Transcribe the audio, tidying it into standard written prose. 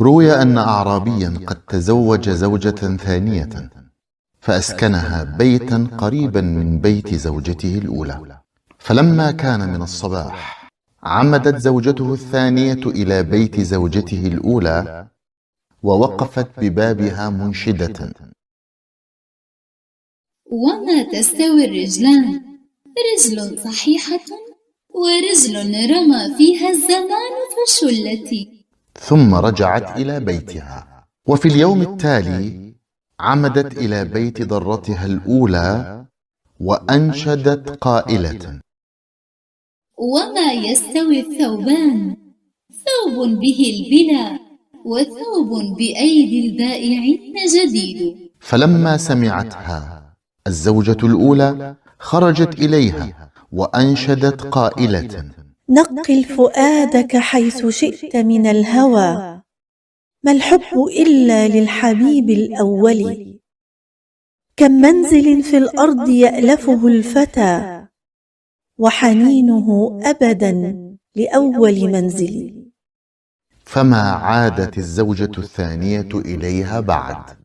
روي أن أعرابيا قد تزوج زوجة ثانية فأسكنها بيتا قريبا من بيت زوجته الأولى. فلما كان من الصباح عمدت زوجته الثانية إلى بيت زوجته الأولى ووقفت ببابها منشدة: وما تستوي الرجلان، رجل صحيحة ورجل رمى فيها الزمان فشلت. ثم رجعت إلى بيتها. وفي اليوم التالي عمدت إلى بيت ضرتها الأولى وأنشدت قائلة: وما يستوي الثوبان، ثوب به البلا وثوب بأيدي البائعين جديد. فلما سمعتها الزوجة الأولى خرجت إليها وأنشدت قائلة: نقل فؤادك حيث شئت من الهوى، ما الحب إلا للحبيب الأول. كم منزل في الأرض يألفه الفتى، وحنينه أبدا لأول منزل. فما عادت الزوجة الثانية إليها بعد.